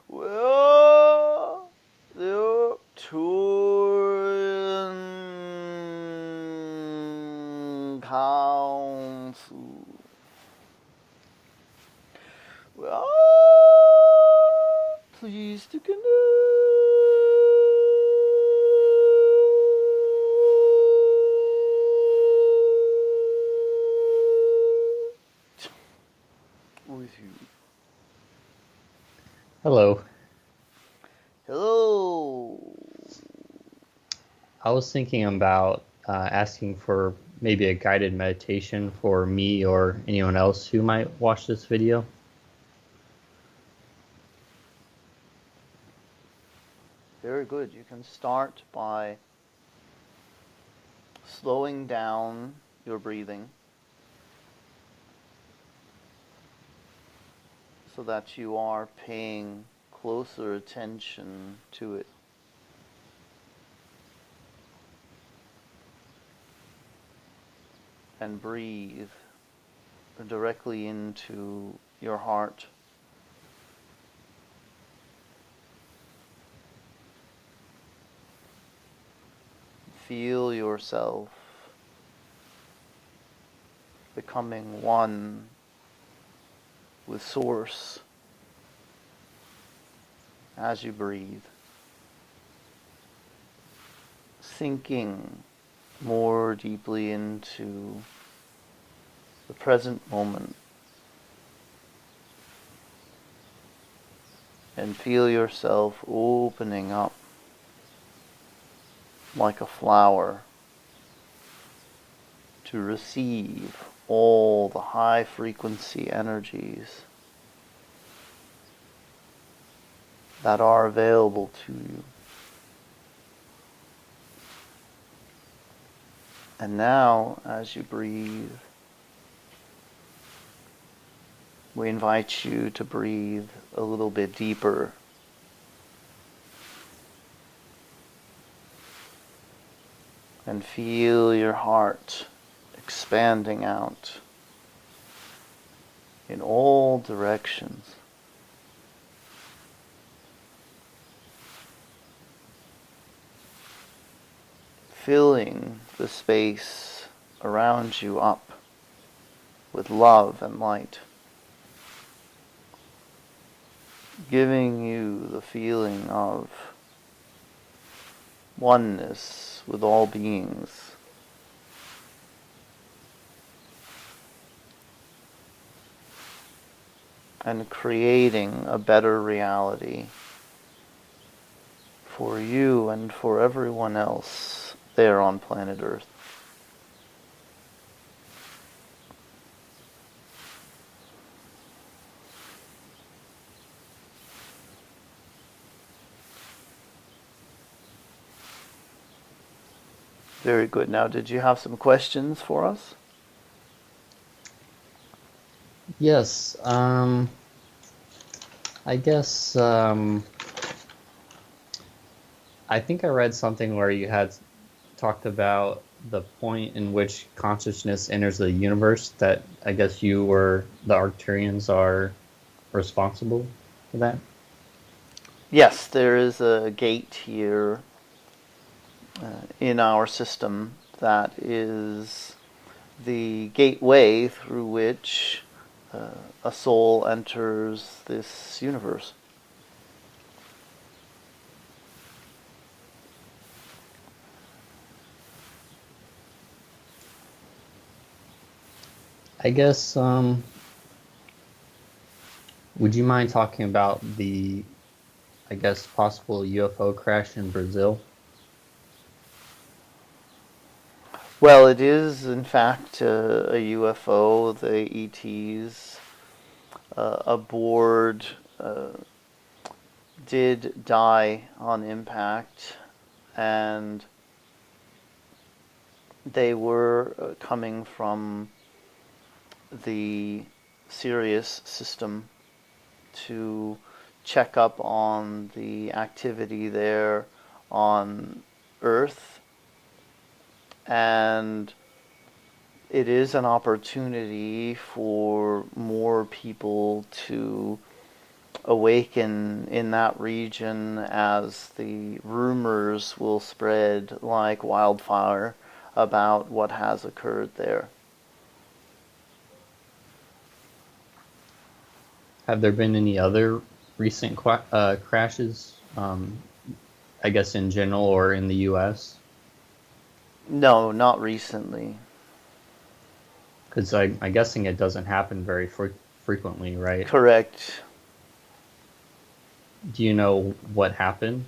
Well, the Arcturian Council. Well, pleased to connect. With you. Hello. Hello. I was thinking about asking for maybe a guided meditation for me or anyone else who might watch this video. Very good. You can start by slowing down your breathing so that you are paying closer attention to it. And breathe directly into your heart. Feel yourself becoming one with Source as you breathe, sinking more deeply into the present moment, and feel yourself opening up like a flower to receive all the high frequency energies that are available to you. And now, as you breathe, we invite you to breathe a little bit deeper. And feel your heart expanding out in all directions. Filling the space around you up with love and light. Giving you the feeling of oneness with all beings. And creating a better reality for you and for everyone else there on planet Earth. Very good. Now, did you have some questions for us? Yes. I guess I think I read something where you had talked about the point in which consciousness enters the universe, that I guess you or the Arcturians are responsible for that. Yes, there is a gate here in our system that is the gateway through which a soul enters this universe. I guess would you mind talking about the, I guess, possible UFO crash in Brazil? Well, it is in fact a UFO. The ETs aboard did die on impact, and they were coming from the Sirius system to check up on the activity there on Earth, and it is an opportunity for more people to awaken in that region, as the rumors will spread like wildfire about what has occurred there. Have there been any other recent crashes? I guess in general or in the U.S. No, not recently. Because I'm guessing it doesn't happen very frequently, right? Correct. Do you know what happened?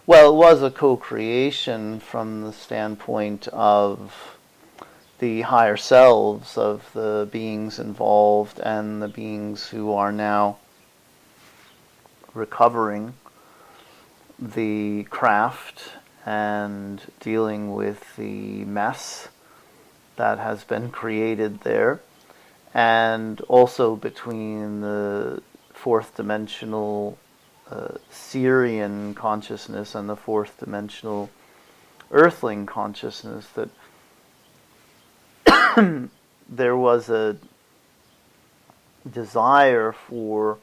Well, it was a co-creation from the standpoint of the higher selves of the beings involved and the beings who are now recovering the craft and dealing with the mess that has been created there, and also between the fourth dimensional Syrian consciousness and the fourth dimensional earthling consciousness, that there was a desire for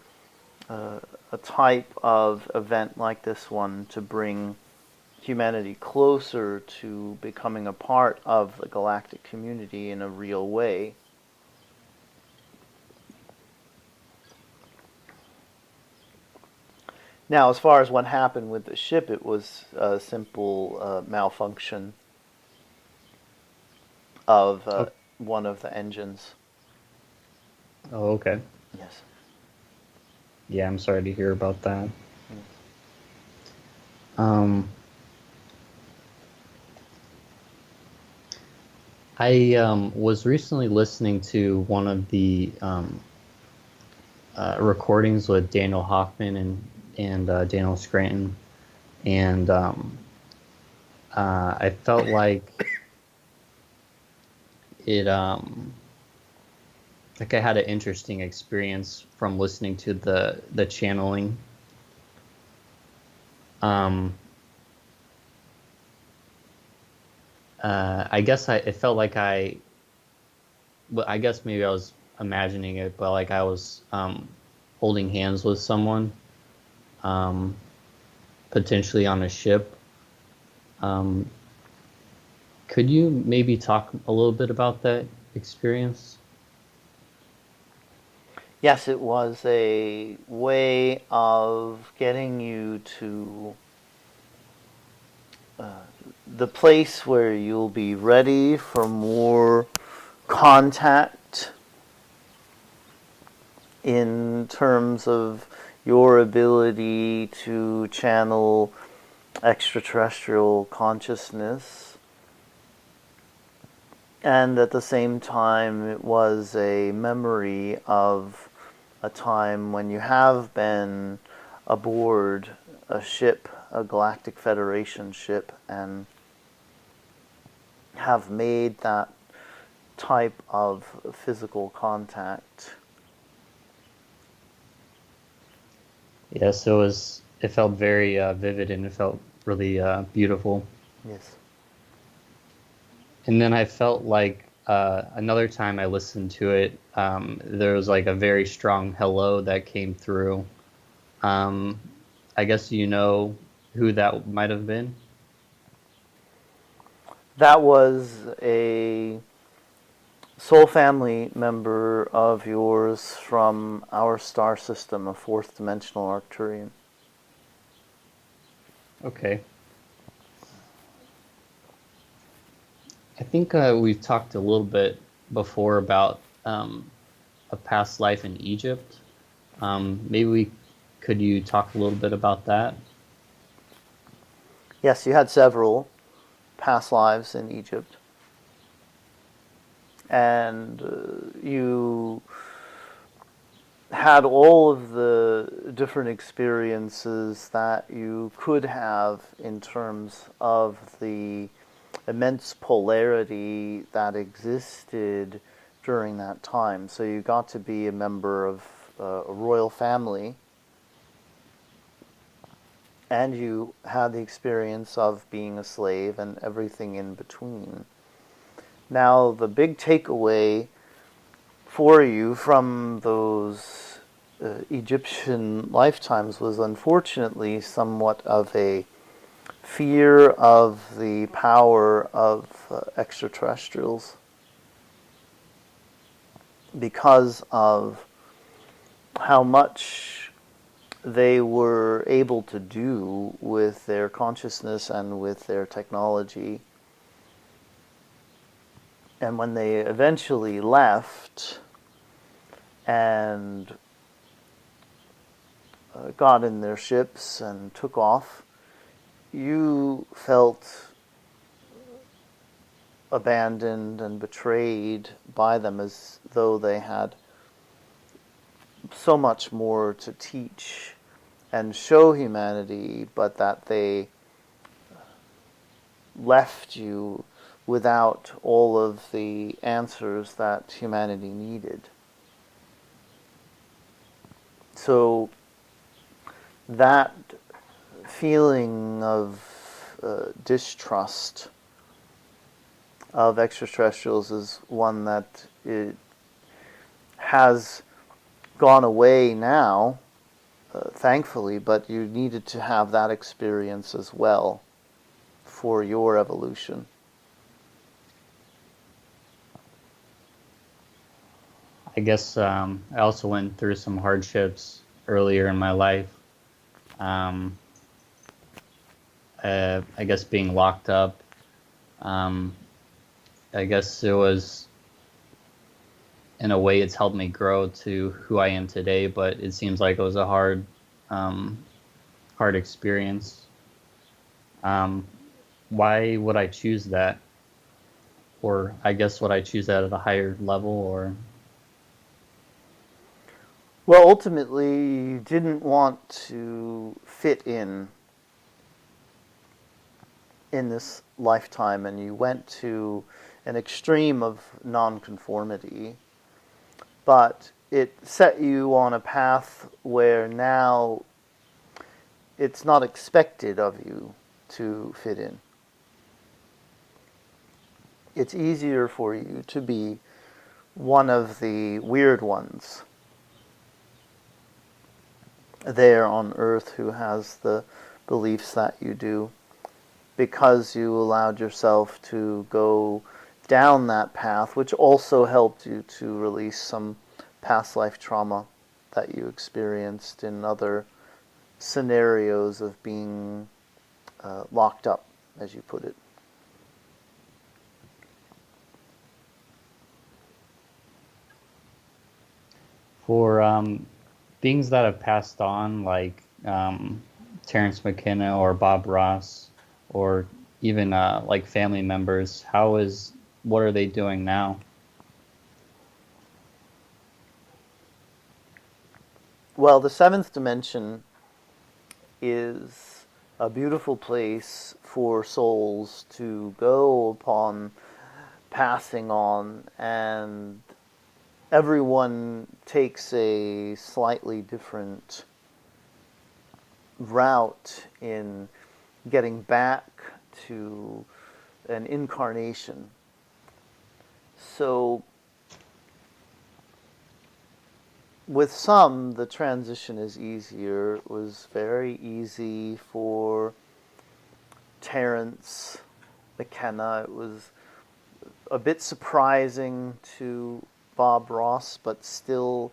a type of event like this one to bring humanity closer to becoming a part of the galactic community in a real way. Now, as far as what happened with the ship, it was a simple malfunction of Oh, one of the engines. oh, okay. Yes. Yeah, I'm sorry to hear about that. Yes. Um, I was recently listening to one of the recordings with Daniel Hoffman and Daniel Scranton, and I felt it like I had an interesting experience from listening to the channeling. Um, I guess it felt like well, I guess maybe I was imagining it, but like I was holding hands with someone, um, potentially on a ship. Um, could you maybe talk a little bit about that experience? Yes, it was a way of getting you to the place where you'll be ready for more contact in terms of your ability to channel extraterrestrial consciousness. And at the same time, it was a memory of a time when you have been aboard a ship, a Galactic Federation ship, and have made that type of physical contact. Yes, it felt very vivid, and it felt really beautiful. Yes. And then I felt like another time I listened to it, there was like a very strong hello that came through. Um, I guess you know who that might have been? That was a soul family member of yours from our star system, a fourth dimensional Arcturian. Okay. I think we've talked a little bit before about a past life in Egypt. Could you talk a little bit about that? Yes, you had several past lives in Egypt. And you had all of the different experiences that you could have in terms of the immense polarity that existed during that time. So you got to be a member of a royal family, and you had the experience of being a slave and everything in between. Now, the big takeaway for you from those Egyptian lifetimes was unfortunately somewhat of a fear of the power of extraterrestrials because of how much they were able to do with their consciousness and with their technology. And when they eventually left and got in their ships and took off, you felt abandoned and betrayed by them, as though they had so much more to teach and show humanity, but that they left you without all of the answers that humanity needed. So that feeling of distrust of extraterrestrials is one that it has gone away now, thankfully, but you needed to have that experience as well for your evolution. I guess I also went through some hardships earlier in my life. Um, I guess being locked up. Um, I guess it was, in a way, it's helped me grow to who I am today, but it seems like it was a um, hard experience. Um, why would I choose that? Or I guess would I choose that at a higher level? Or Well, ultimately, you didn't want to fit in this lifetime, and you went to an extreme of nonconformity, but it set you on a path where now it's not expected of you to fit in. It's easier for you to be one of the weird ones there on Earth who has the beliefs that you do, because you allowed yourself to go down that path, which also helped you to release some past life trauma that you experienced in other scenarios of being locked up. as you put it. For beings that have passed on, like Terence McKenna or Bob Ross, or even like family members, what are they doing now? Well, the seventh dimension is a beautiful place for souls to go upon passing on, and everyone takes a slightly different route in getting back to an incarnation. So with some, the transition is easier. It was very easy for Terence McKenna. It was a bit surprising to Bob Ross, but still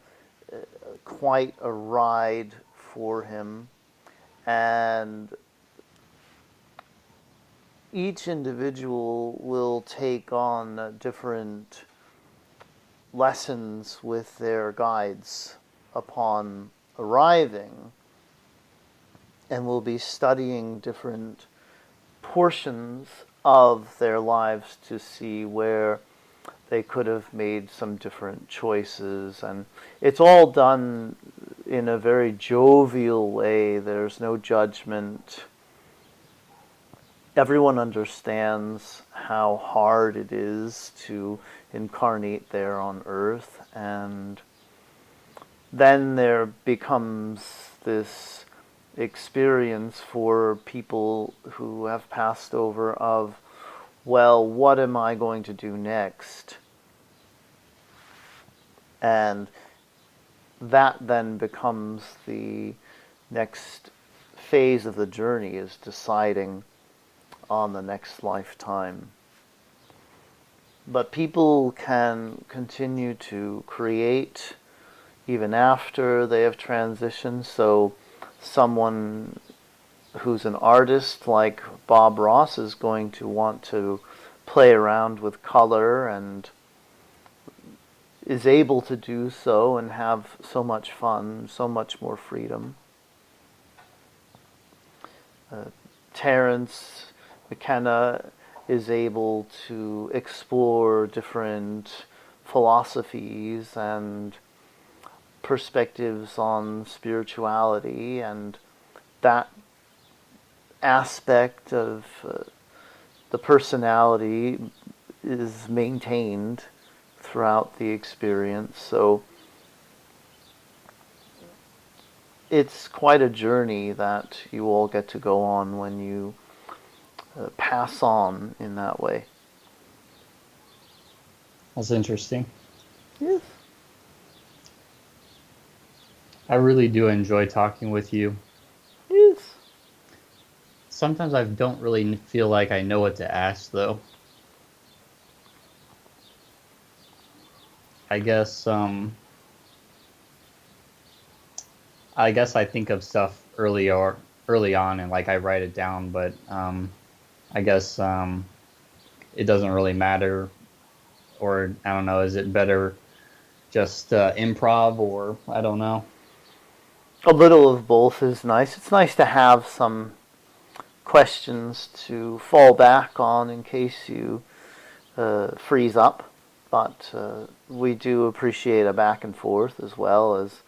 quite a ride for him. And each individual will take on different lessons with their guides upon arriving, and will be studying different portions of their lives to see where they could have made some different choices. And it's all done in a very jovial way. There's no judgment. Everyone understands how hard it is to incarnate there on Earth, and then there becomes this experience for people who have passed over of, well, what am I going to do next? And that then becomes the next phase of the journey, is deciding on the next lifetime. But people can continue to create even after they have transitioned. So someone who's an artist like Bob Ross is going to want to play around with color, and is able to do so and have so much fun, so much more freedom. Terence McKenna is able to explore different philosophies and perspectives on spirituality, and that aspect of the personality is maintained throughout the experience. So it's quite a journey that you all get to go on when you pass on in that way. That's interesting. Yes. I really do enjoy talking with you. Yes. Sometimes I don't really feel like I know what to ask, though. I guess I think of stuff early on, and like I write it down, but I guess it doesn't really matter, or I don't know. Is it better just improv, or I don't know? A little of both is nice. It's nice to have some questions to fall back on in case you freeze up. But we do appreciate a back and forth as well as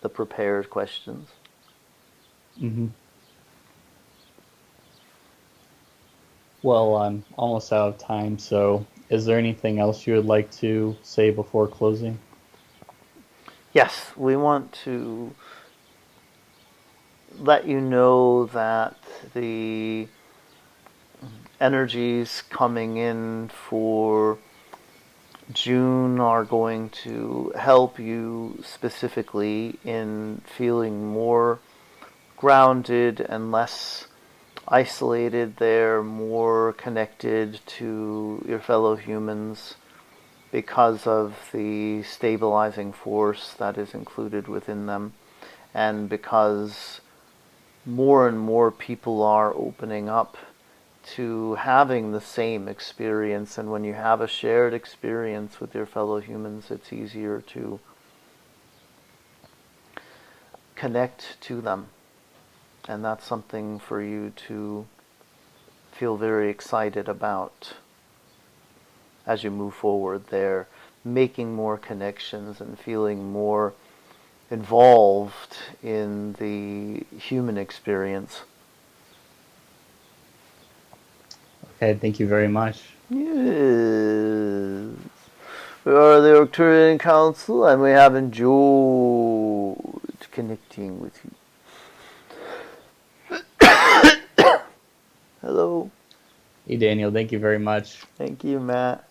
the prepared questions. Hmm. Well, I'm almost out of time, so is there anything else you would like to say before closing? Yes, we want to let you know that the energies coming in for June are going to help you specifically in feeling more grounded and less isolated. They're more connected to your fellow humans because of the stabilizing force that is included within them, and because more and more people are opening up to having the same experience. And when you have a shared experience with your fellow humans, it's easier to connect to them. And that's something for you to feel very excited about as you move forward there, making more connections and feeling more involved in the human experience. Okay, thank you very much. Yes. We are the Arcturian Council, and we have enjoyed connecting with you. Hello. Hey, Daniel, thank you very much. Thank you, Matt.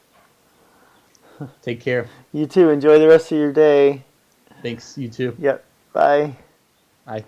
Take care. You too. Enjoy the rest of your day. Thanks, you too. Yep. Bye. Bye.